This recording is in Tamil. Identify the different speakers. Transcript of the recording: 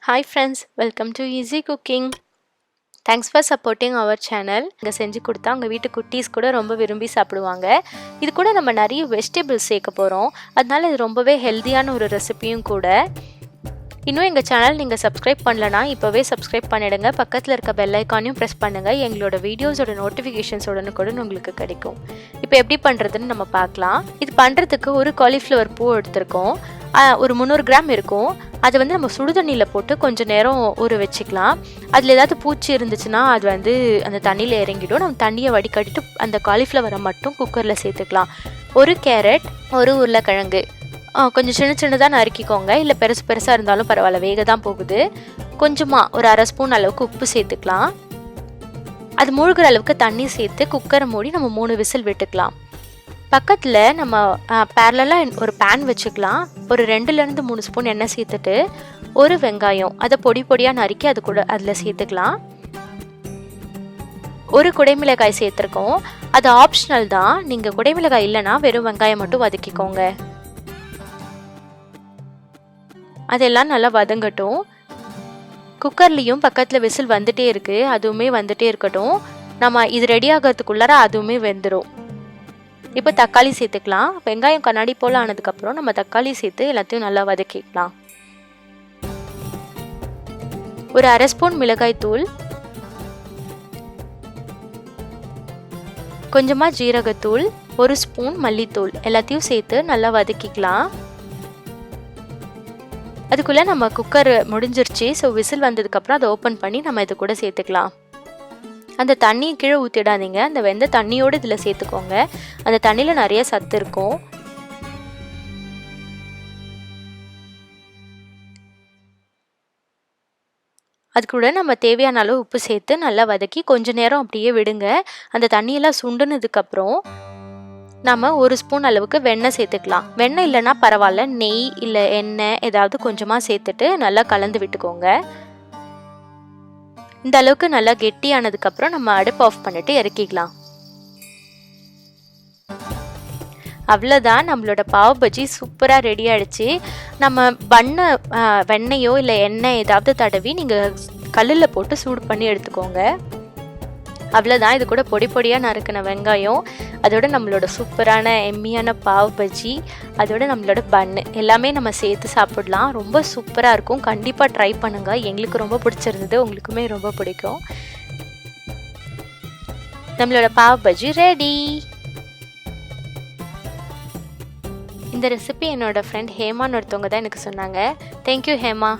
Speaker 1: Hi friends, welcome to Easy Cooking. Thanks for supporting our channel. இங்க செஞ்சு கொடுத்தா உங்கள் வீட்டு குட்டீஸ் கூட ரொம்ப விரும்பி சாப்பிடுவாங்க. இது கூட நம்ம நிறைய வெஜிடபிள்ஸ் சேர்க்க போகிறோம். அதனால இது ரொம்பவே ஹெல்த்தியான ஒரு ரெசிபியும் கூட. இன்னும் எங்கள் சேனல் நீங்கள் சப்ஸ்கிரைப் பண்ணலனா இப்போவே சப்ஸ்கிரைப் பண்ணிடுங்க. பக்கத்தில் இருக்க பெல் ஐக்கானையும் ப்ரெஸ் பண்ணுங்கள். எங்களோட வீடியோஸோட நோட்டிஃபிகேஷன்ஸ் உடனுக்குடன் உங்களுக்கு கிடைக்கும். இப்போ எப்படி பண்ணுறதுன்னு நம்ம பார்க்கலாம். இது பண்ணுறதுக்கு ஒரு காலிஃப்ளவர் பூ எடுத்திருக்கோம். ஒரு 300 கிராம் இருக்கும். அதை வந்து நம்ம சுடுதண்ணியில் போட்டு கொஞ்சம் நேரம் ஊற வச்சுக்கலாம். அதில் ஏதாவது பூச்சி இருந்துச்சுன்னா அது வந்து அந்த தண்ணியில் இறங்கிடும். நம்ம தண்ணியை வடிகட்டிட்டு அந்த காலிஃப்ளவரை மட்டும் குக்கரில் சேர்த்துக்கலாம். ஒரு கேரட், ஒரு உருளைக்கிழங்கு கொஞ்சம் சின்னதாக நறுக்கிக்கோங்க. இல்லை பெருசாக இருந்தாலும் பரவாயில்ல, வேக தான் போகுது. கொஞ்சமாக ஒரு அரை ஸ்பூன் அளவுக்கு உப்பு சேர்த்துக்கலாம். அது மூழ்கிற அளவுக்கு தண்ணி சேர்த்து குக்கரை மூடி நம்ம 3 விசில் விட்டுக்கலாம். பக்கத்தில் நம்ம பேரலாக ஒரு பேன் வச்சுக்கலாம். ஒரு 2லேருந்து 3 ஸ்பூன் எண்ணெய் சேர்த்துட்டு ஒரு வெங்காயம் அதை பொடியாக நறுக்கி அதில் சேர்த்துக்கலாம். ஒரு குடைமிளகாய் சேர்த்துருக்கோம். அது ஆப்ஷனல் தான். நீங்கள் குடைமிளகாய் இல்லைன்னா வெறும் வெங்காயம் மட்டும் வதக்கிக்கோங்க. அதெல்லாம் நல்லா வதங்கட்டும். குக்கர்லேயும் பக்கத்தில் விசில் வந்துட்டே இருக்குது. அதுவுமே வந்துட்டே இருக்கட்டும். நம்ம இது ரெடி ஆகிறதுக்குள்ளார அதுவுமே வெந்துடும். இப்போ தக்காளி சேர்த்துக்கலாம். வெங்காயம் கண்ணாடி போல் ஆனதுக்கப்புறம் நம்ம தக்காளி சேர்த்து எல்லாத்தையும் நல்லா வதக்கிக்கலாம். ஒரு அரை ஸ்பூன் மிளகாய் தூள், கொஞ்சமாக ஜீரகத்தூள், ஒரு ஸ்பூன் மல்லித்தூள் எல்லாத்தையும் சேர்த்து நல்லா வதக்கிக்கலாம். அதுக்குள்ளே நம்ம குக்கர் முடிஞ்சிருச்சு. ஸோ விசில் வந்ததுக்கப்புறம் அதை ஓப்பன் பண்ணி நம்ம இது கூட சேர்த்துக்கலாம். அந்த தண்ணியை கீழே ஊற்றிடாதீங்க. அந்த வெந்த தண்ணியோடு இதில் சேர்த்துக்கோங்க. அந்த தண்ணியில் நிறைய சத்து இருக்கும். அது கூட நம்ம தேவையான அளவு உப்பு சேர்த்து நல்லா வதக்கி கொஞ்ச நேரம் அப்படியே விடுங்க. அந்த தண்ணியெல்லாம் சுண்டுனதுக்கப்புறம் நம்ம ஒரு ஸ்பூன் அளவுக்கு வெண்ணெய் சேர்த்துக்கலாம். வெண்ணெய் இல்லைன்னா பரவாயில்ல, நெய் இல்லை எண்ணெய் ஏதாவது கொஞ்சமாக சேர்த்துட்டு நல்லா கலந்து விட்டுக்கோங்க. இந்த அளவுக்கு நல்லா கெட்டியானதுக்கப்புறம் நம்ம அடுப்பு ஆஃப் பண்ணிட்டு இறக்கிக்கலாம். அவ்வளோதான், நம்மளோட பாவ் பஜ்ஜி சூப்பராக ரெடி ஆகிடுச்சு. நம்ம வெண்ணெயோ இல்லை எண்ணெய் ஏதாவது தடவி நீங்கள் கல்லில் போட்டு சூடு பண்ணி எடுத்துக்கோங்க. அவ்வளோதான். இது கூட பொடியாக நறுக்கின வெங்காயம், அதோட நம்மளோட சூப்பரான எம்மியான பாவ் பஜ்ஜி, அதோட நம்மளோட பன்னு எல்லாமே நம்ம சேர்த்து சாப்பிடலாம். ரொம்ப சூப்பராக இருக்கும். கண்டிப்பாக ட்ரை பண்ணுங்கள். எங்களுக்கு ரொம்ப பிடிச்சிருந்தது, உங்களுக்குமே ரொம்ப பிடிக்கும். நம்மளோட பாவ் பஜ்ஜி ரெடி. இந்த ரெசிபி என்னோட ஃப்ரெண்ட் ஹேமான்னு ஒருத்தவங்க தான் எனக்கு சொன்னாங்க. தேங்க்யூ ஹேமா.